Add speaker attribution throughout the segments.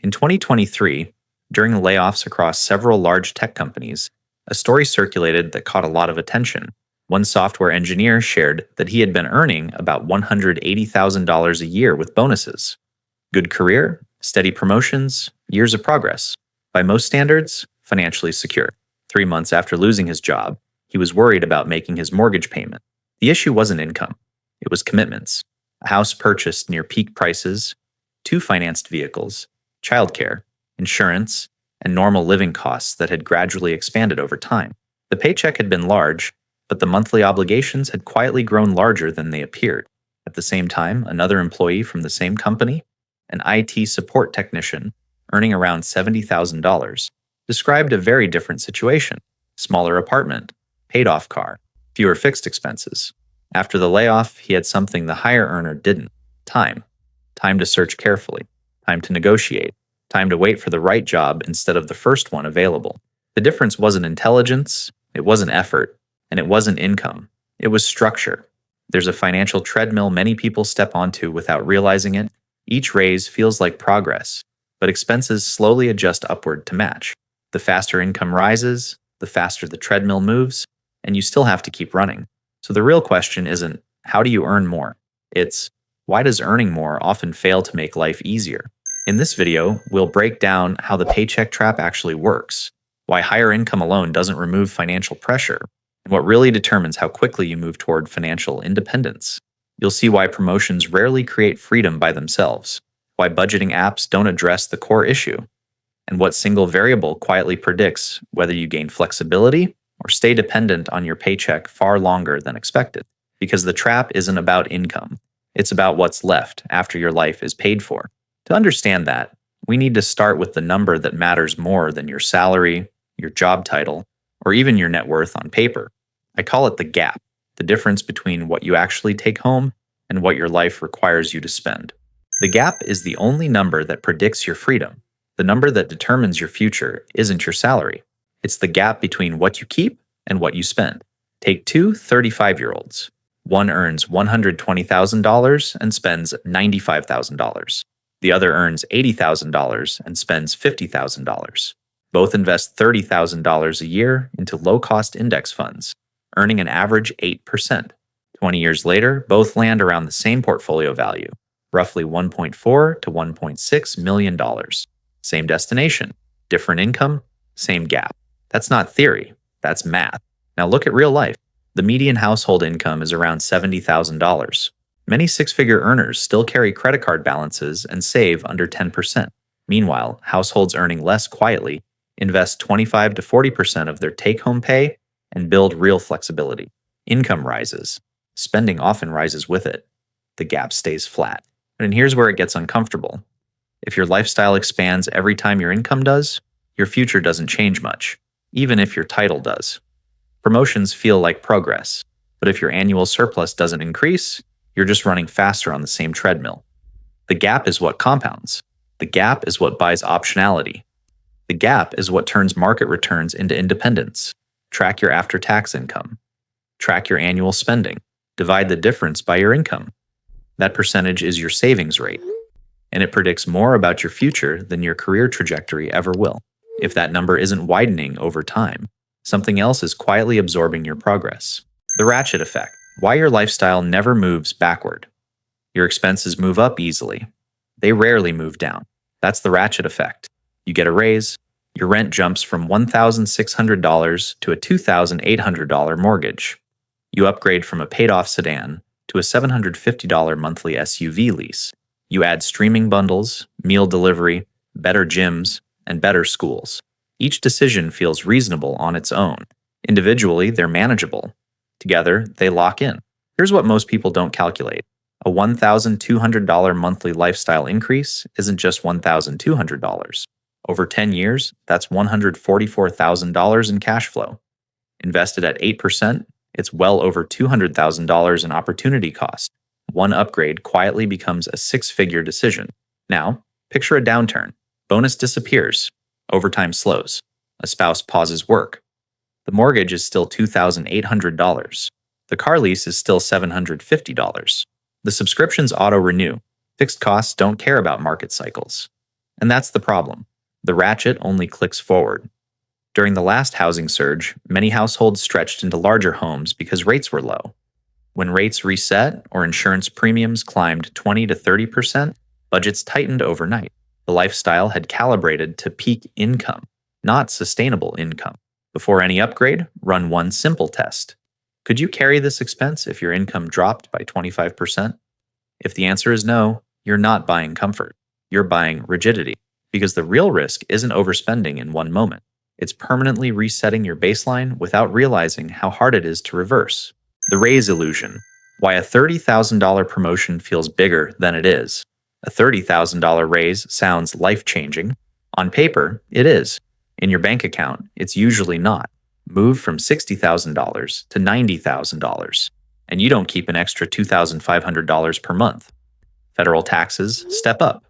Speaker 1: In 2023, during the layoffs across several large tech companies, a story circulated that caught a lot of attention. One software engineer shared that he had been earning about $180,000 a year with bonuses. Good career, steady promotions, years of progress. By most standards, financially secure. 3 months after losing his job, he was worried about making his mortgage payment. The issue wasn't income, it was commitments. A house purchased near peak prices, 2 financed vehicles, childcare, insurance, and normal living costs that had gradually expanded over time. The paycheck had been large, but the monthly obligations had quietly grown larger than they appeared. At the same time, another employee from the same company, an IT support technician, earning around $70,000, described a very different situation. Smaller apartment, paid-off car, fewer fixed expenses. After the layoff, he had something the higher earner didn't: time. Time to search carefully, time to negotiate, time to wait for the right job instead of the first one available. The difference wasn't intelligence, it wasn't effort, and it wasn't income. It was structure. There's a financial treadmill many people step onto without realizing it. Each raise feels like progress, but expenses slowly adjust upward to match. The faster income rises, the faster the treadmill moves, and you still have to keep running. So the real question isn't, how do you earn more? It's, why does earning more often fail to make life easier? In this video, we'll break down how the paycheck trap actually works, why higher income alone doesn't remove financial pressure, and what really determines how quickly you move toward financial independence. You'll see why promotions rarely create freedom by themselves, why budgeting apps don't address the core issue, and what single variable quietly predicts whether you gain flexibility or stay dependent on your paycheck far longer than expected. Because the trap isn't about income, it's about what's left after your life is paid for. To understand that, we need to start with the number that matters more than your salary, your job title, or even your net worth on paper. I call it the gap, the difference between what you actually take home and what your life requires you to spend. The gap is the only number that predicts your freedom. The number that determines your future isn't your salary. It's the gap between what you keep and what you spend. Take 2 35-year-olds. One earns $120,000 and spends $95,000. The other earns $80,000 and spends $50,000. Both invest $30,000 a year into low-cost index funds, earning an average 8%. 20 years later, both land around the same portfolio value, roughly $1.4 to $1.6 million. Same destination, different income, same gap. That's not theory, that's math. Now look at real life. The median household income is around $70,000. Many six-figure earners still carry credit card balances and save under 10%. Meanwhile, households earning less quietly invest 25 to 40% of their take-home pay and build real flexibility. Income rises. Spending often rises with it. The gap stays flat. And here's where it gets uncomfortable. If your lifestyle expands every time your income does, your future doesn't change much, even if your title does. Promotions feel like progress, but if your annual surplus doesn't increase, you're just running faster on the same treadmill. The gap is what compounds. The gap is what buys optionality. The gap is what turns market returns into independence. Track your after-tax income. Track your annual spending. Divide the difference by your income. That percentage is your savings rate, and it predicts more about your future than your career trajectory ever will. If that number isn't widening over time, something else is quietly absorbing your progress. The Ratchet Effect. Why your lifestyle never moves backward. Your expenses move up easily. They rarely move down. That's the Ratchet Effect. You get a raise, your rent jumps from $1,600 to a $2,800 mortgage. You upgrade from a paid-off sedan to a $750 monthly SUV lease. You add streaming bundles, meal delivery, better gyms, and better schools. Each decision feels reasonable on its own. Individually, they're manageable. Together, they lock in. Here's what most people don't calculate. A $1,200 monthly lifestyle increase isn't just $1,200. Over 10 years, that's $144,000 in cash flow. Invested at 8%, it's well over $200,000 in opportunity cost. One upgrade quietly becomes a six-figure decision. Now, picture a downturn. Bonus disappears. Overtime slows. A spouse pauses work. The mortgage is still $2,800. The car lease is still $750. The subscriptions auto-renew. Fixed costs don't care about market cycles. And that's the problem. The ratchet only clicks forward. During the last housing surge, many households stretched into larger homes because rates were low. When rates reset or insurance premiums climbed 20 to 30%, budgets tightened overnight. The lifestyle had calibrated to peak income, not sustainable income. Before any upgrade, run one simple test. Could you carry this expense if your income dropped by 25%? If the answer is no, you're not buying comfort. You're buying rigidity. Because the real risk isn't overspending in one moment. It's permanently resetting your baseline without realizing how hard it is to reverse. The raise illusion. Why a $30,000 promotion feels bigger than it is. A $30,000 raise sounds life-changing. On paper, it is. In your bank account, it's usually not. Move from $60,000 to $90,000, and you don't keep an extra $2,500 per month. Federal taxes step up.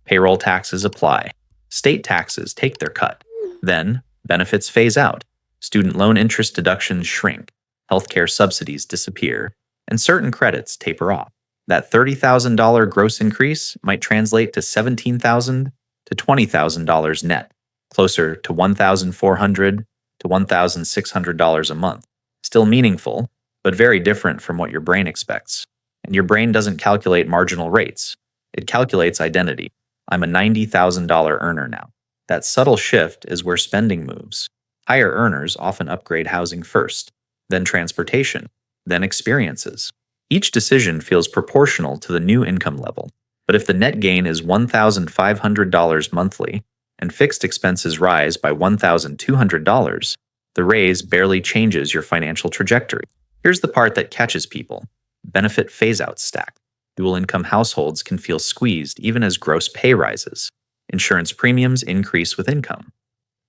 Speaker 1: Payroll taxes apply. State taxes take their cut. Then, benefits phase out. Student loan interest deductions shrink. Healthcare subsidies disappear. And certain credits taper off. That $30,000 gross increase might translate to $17,000 to $20,000 net, closer to $1,400 to $1,600 a month. Still meaningful, but very different from what your brain expects. And your brain doesn't calculate marginal rates. It calculates identity. I'm a $90,000 earner now. That subtle shift is where spending moves. Higher earners often upgrade housing first, then transportation, then experiences. Each decision feels proportional to the new income level. But if the net gain is $1,500 monthly, and fixed expenses rise by $1,200, the raise barely changes your financial trajectory. Here's the part that catches people. Benefit phase-out stack. Dual-income households can feel squeezed even as gross pay rises. Insurance premiums increase with income.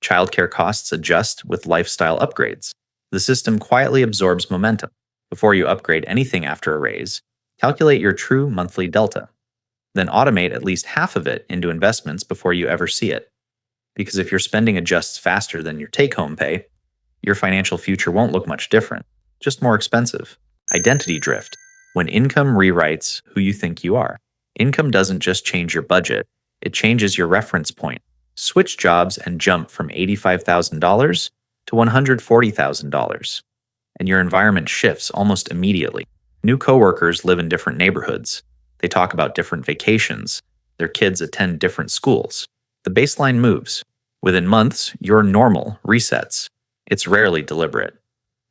Speaker 1: Childcare costs adjust with lifestyle upgrades. The system quietly absorbs momentum. Before you upgrade anything after a raise, calculate your true monthly delta. Then automate at least half of it into investments before you ever see it. Because if your spending adjusts faster than your take-home pay, your financial future won't look much different, just more expensive. Identity drift. When income rewrites who you think you are. Income doesn't just change your budget, it changes your reference point. Switch jobs and jump from $85,000 to $140,000. And your environment shifts almost immediately. New coworkers live in different neighborhoods. They talk about different vacations. Their kids attend different schools. The baseline moves. Within months, your normal resets. It's rarely deliberate.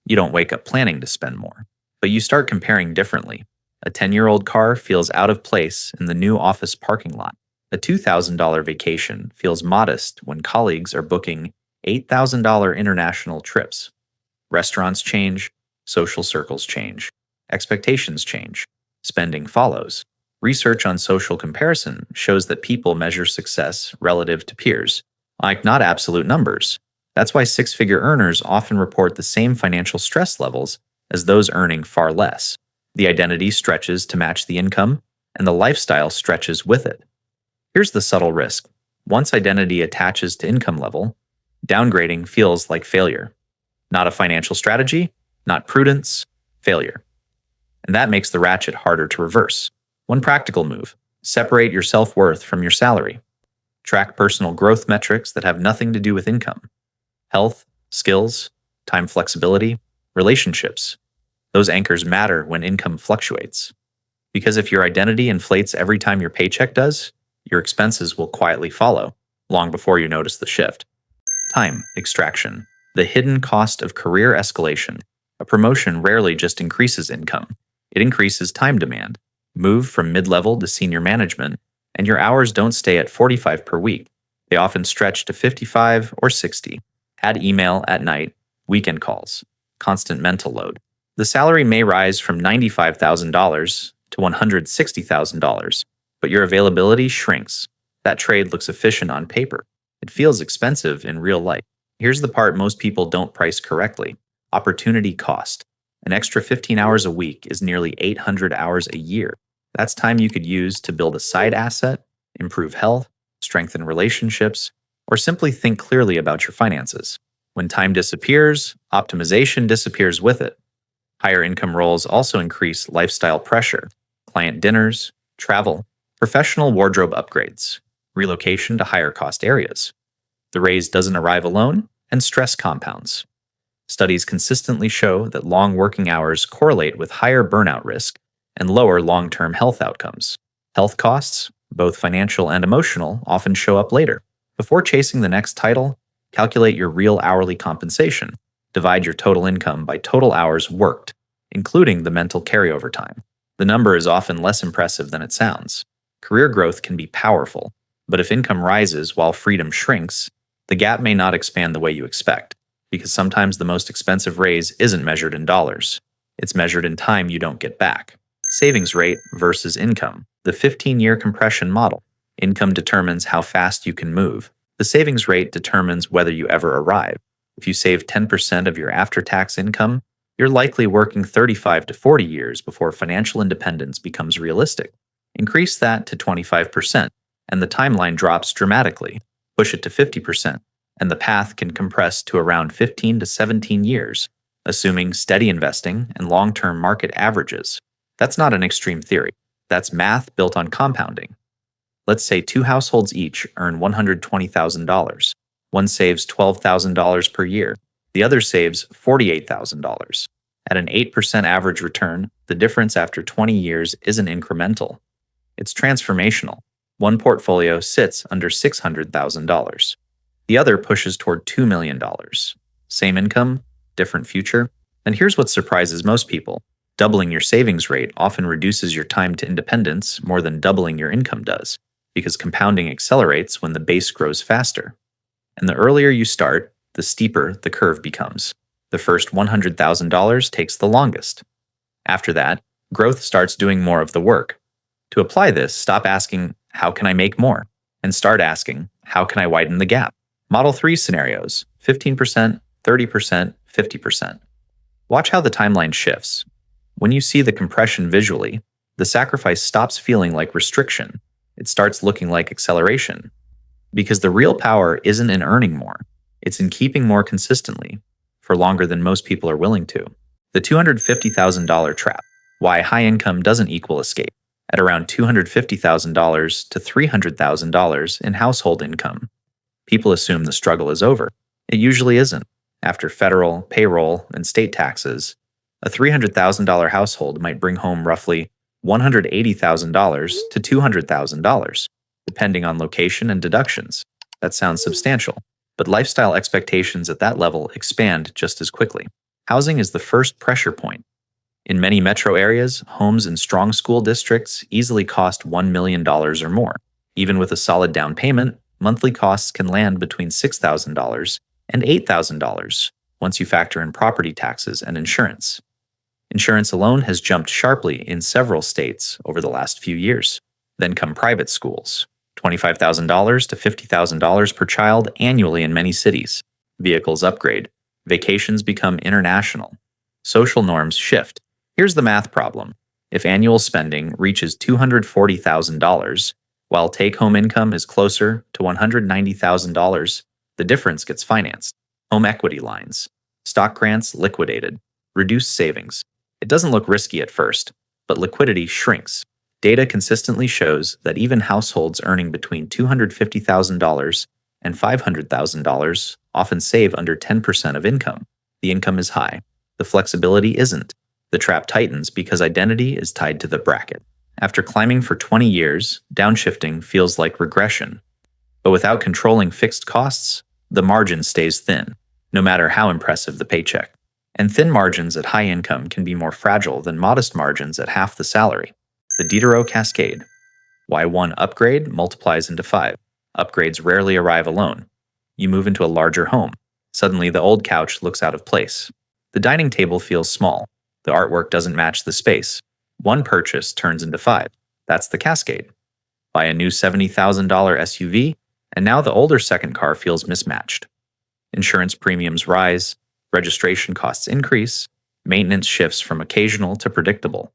Speaker 1: You don't wake up planning to spend more. But you start comparing differently. A 10-year-old car feels out of place in the new office parking lot. A $2,000 vacation feels modest when colleagues are booking $8,000 international trips. Restaurants change, social circles change, expectations change, spending follows. Research on social comparison shows that people measure success relative to peers, like not absolute numbers. That's why six-figure earners often report the same financial stress levels as those earning far less. The identity stretches to match the income, and the lifestyle stretches with it. Here's the subtle risk. Once identity attaches to income level, downgrading feels like failure. Not a financial strategy, not prudence, failure. And that makes the ratchet harder to reverse. One practical move: separate your self-worth from your salary. Track personal growth metrics that have nothing to do with income. Health, skills, time flexibility, relationships. Those anchors matter when income fluctuates. Because if your identity inflates every time your paycheck does, your expenses will quietly follow, long before you notice the shift. Time extraction. The hidden cost of career escalation. A promotion rarely just increases income. It increases time demand. Move from mid-level to senior management, and your hours don't stay at 45 per week. They often stretch to 55 or 60. Add email at night, weekend calls, constant mental load. The salary may rise from $95,000 to $160,000, but your availability shrinks. That trade looks efficient on paper. It feels expensive in real life. Here's the part most people don't price correctly: opportunity cost. An extra 15 hours a week is nearly 800 hours a year. That's time you could use to build a side asset, improve health, strengthen relationships, or simply think clearly about your finances. When time disappears, optimization disappears with it. Higher income roles also increase lifestyle pressure: client dinners, travel, professional wardrobe upgrades. relocation to higher cost areas. The raise doesn't arrive alone, and stress compounds. Studies consistently show that long working hours correlate with higher burnout risk and lower long-term health outcomes. Health costs, both financial and emotional, often show up later. Before chasing the next title, calculate your real hourly compensation. Divide your total income by total hours worked, including the mental carryover time. The number is often less impressive than it sounds. Career growth can be powerful, but if income rises while freedom shrinks, the gap may not expand the way you expect, because sometimes the most expensive raise isn't measured in dollars. It's measured in time you don't get back. Savings rate versus income. The 15-year compression model. Income determines how fast you can move. The savings rate determines whether you ever arrive. If you save 10% of your after-tax income, you're likely working 35 to 40 years before financial independence becomes realistic. Increase that to 25%, and the timeline drops dramatically. Push it to 50%, and the path can compress to around 15 to 17 years, assuming steady investing and long-term market averages. That's not an extreme theory. That's math built on compounding. Let's say two households each earn $120,000. One saves $12,000 per year. The other saves $48,000. At an 8% average return, the difference after 20 years isn't incremental. It's transformational. One portfolio sits under $600,000. The other pushes toward $2 million. Same income, different future. And here's what surprises most people. Doubling your savings rate often reduces your time to independence more than doubling your income does, because compounding accelerates when the base grows faster. And the earlier you start, the steeper the curve becomes. The first $100,000 takes the longest. After that, growth starts doing more of the work. To apply this, stop asking, how can I make more? And start asking, how can I widen the gap? Model 3 scenarios, 15%, 30%, 50%. Watch how the timeline shifts. When you see the compression visually, the sacrifice stops feeling like restriction. It starts looking like acceleration. Because the real power isn't in earning more. It's in keeping more consistently, for longer than most people are willing to. The $250,000 trap. Why high income doesn't equal escape. At around $250,000 to $300,000 in household income, people assume the struggle is over. It usually isn't. After federal, payroll, and state taxes, a $300,000 household might bring home roughly $180,000 to $200,000, depending on location and deductions. That sounds substantial, but lifestyle expectations at that level expand just as quickly. Housing is the first pressure point. In many metro areas, homes in strong school districts easily cost $1 million or more. Even with a solid down payment, monthly costs can land between $6,000 and $8,000 once you factor in property taxes and insurance. Insurance alone has jumped sharply in several states over the last few years. Then come private schools, $25,000 to $50,000 per child annually in many cities. Vehicles upgrade. Vacations become international. Social norms shift. Here's the math problem. If annual spending reaches $240,000, while take-home income is closer to $190,000, the difference gets financed. Home equity lines. Stock grants liquidated. Reduced savings. It doesn't look risky at first, but liquidity shrinks. Data consistently shows that even households earning between $250,000 and $500,000 often save under 10% of income. The income is high. The flexibility isn't. The trap tightens because identity is tied to the bracket. After climbing for 20 years, downshifting feels like regression. But without controlling fixed costs, the margin stays thin, no matter how impressive the paycheck. And thin margins at high income can be more fragile than modest margins at half the salary. The Diderot Cascade. Why one upgrade multiplies into 5. Upgrades rarely arrive alone. You move into a larger home. Suddenly, the old couch looks out of place. The dining table feels small. The artwork doesn't match the space. One purchase turns into 5. That's the cascade. Buy a new $70,000 SUV, and now the older second car feels mismatched. Insurance premiums rise. Registration costs increase. Maintenance shifts from occasional to predictable.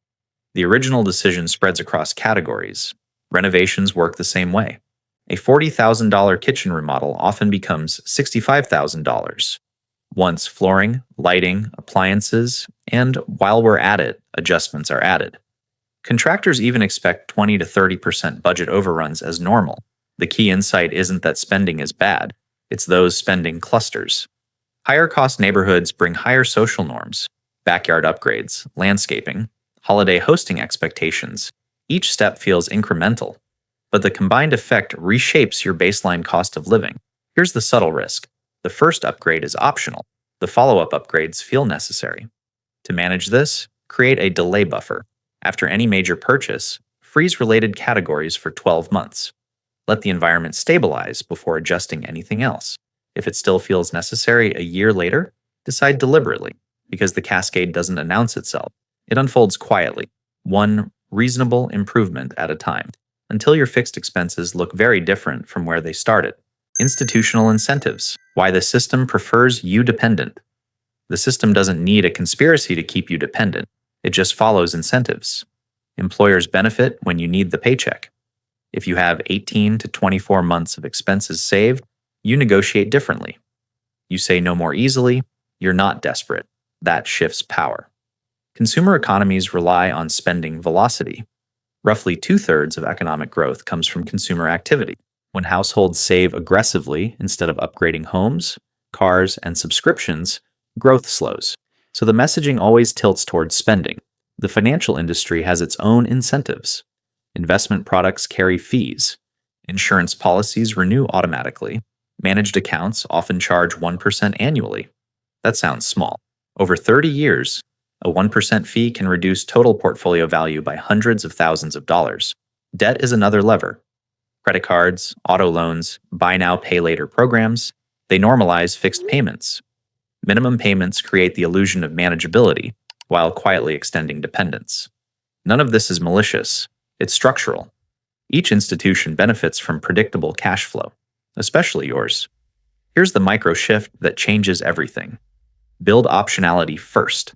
Speaker 1: The original decision spreads across categories. Renovations work the same way. A $40,000 kitchen remodel often becomes $65,000. Once flooring, lighting, appliances, and while we're at it, adjustments are added. Contractors even expect 20 to 30% budget overruns as normal. The key insight isn't that spending is bad, it's those spending clusters. Higher cost neighborhoods bring higher social norms, backyard upgrades, landscaping, holiday hosting expectations. Each step feels incremental, but the combined effect reshapes your baseline cost of living. Here's the subtle risk. The first upgrade is optional. The follow-up upgrades feel necessary. To manage this, create a delay buffer. After any major purchase, freeze related categories for 12 months. Let the environment stabilize before adjusting anything else. If it still feels necessary a year later, decide deliberately, because the cascade doesn't announce itself. It unfolds quietly, one reasonable improvement at a time, until your fixed expenses look very different from where they started. Institutional incentives. Why the system prefers you dependent. The system doesn't need a conspiracy to keep you dependent. It just follows incentives. Employers benefit when you need the paycheck. If you have 18 to 24 months of expenses saved, you negotiate differently. You say no more easily, you're not desperate. That shifts power. Consumer economies rely on spending velocity. Roughly 2/3 of economic growth comes from consumer activity. When households save aggressively instead of upgrading homes, cars, and subscriptions, growth slows. So the messaging always tilts towards spending. The financial industry has its own incentives. Investment products carry fees. Insurance policies renew automatically. Managed accounts often charge 1% annually. That sounds small. Over 30 years, a 1% fee can reduce total portfolio value by hundreds of thousands of dollars. Debt is another lever. Credit cards, auto loans, buy now, pay later programs, they normalize fixed payments. Minimum payments create the illusion of manageability while quietly extending dependence. None of this is malicious. It's structural. Each institution benefits from predictable cash flow, especially yours. Here's the micro shift that changes everything. Build optionality first.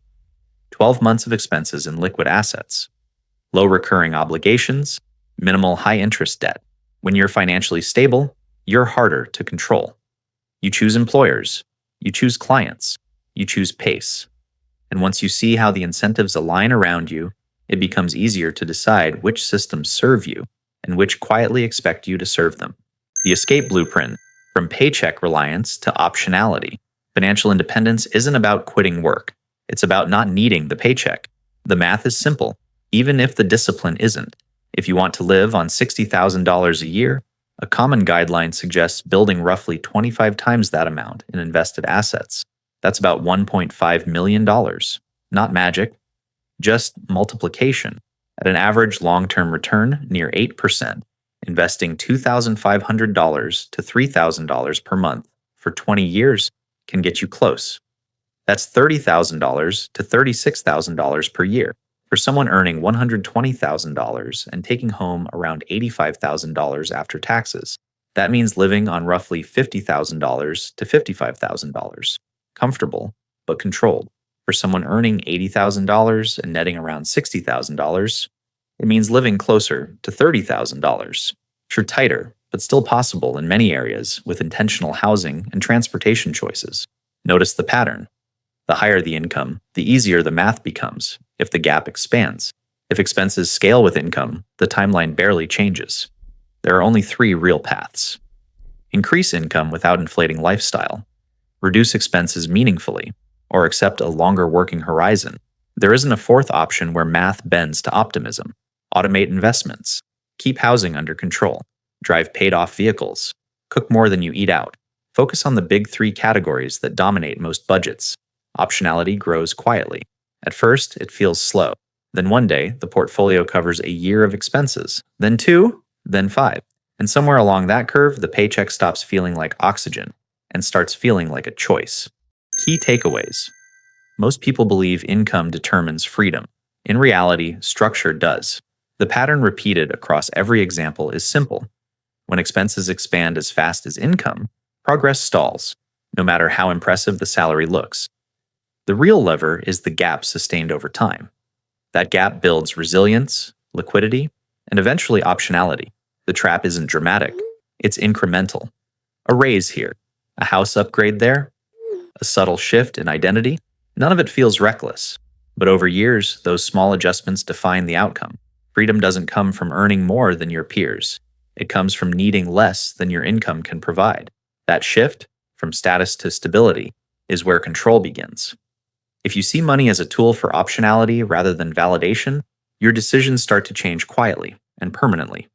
Speaker 1: 12 months of expenses in liquid assets. Low recurring obligations, minimal high-interest debt. When you're financially stable, you're harder to control. You choose employers, you choose clients, you choose pace. And once you see how the incentives align around you, it becomes easier to decide which systems serve you and which quietly expect you to serve them. The escape blueprint, from paycheck reliance to optionality. Financial independence isn't about quitting work. It's about not needing the paycheck. The math is simple, even if the discipline isn't. If you want to live on $60,000 a year, a common guideline suggests building roughly 25 times that amount in invested assets. That's about $1.5 million. Not magic, just multiplication. At an average long-term return near 8%, investing $2,500 to $3,000 per month for 20 years can get you close. That's $30,000 to $36,000 per year. For someone earning $120,000 and taking home around $85,000 after taxes, that means living on roughly $50,000 to $55,000. Comfortable, but controlled. For someone earning $80,000 and netting around $60,000, it means living closer to $30,000. Sure, tighter, but still possible in many areas with intentional housing and transportation choices. Notice the pattern. The higher the income, the easier the math becomes if the gap expands. If expenses scale with income, the timeline barely changes. There are only 3 real paths. Increase income without inflating lifestyle. Reduce expenses meaningfully, or accept a longer working horizon. There isn't a fourth option where math bends to optimism. Automate investments. Keep housing under control. Drive paid-off vehicles. Cook more than you eat out. Focus on the big 3 categories that dominate most budgets. Optionality grows quietly. At first, it feels slow. Then one day, the portfolio covers a year of expenses, then 2, then 5. And somewhere along that curve, the paycheck stops feeling like oxygen and starts feeling like a choice. Key takeaways. Most people believe income determines freedom. In reality, structure does. The pattern repeated across every example is simple. When expenses expand as fast as income, progress stalls, no matter how impressive the salary looks. The real lever is the gap sustained over time. That gap builds resilience, liquidity, and eventually optionality. The trap isn't dramatic, it's incremental. A raise here, a house upgrade there, a subtle shift in identity. None of it feels reckless, but over years, those small adjustments define the outcome. Freedom doesn't come from earning more than your peers. It comes from needing less than your income can provide. That shift, from status to stability, is where control begins. If you see money as a tool for optionality rather than validation, your decisions start to change quietly and permanently.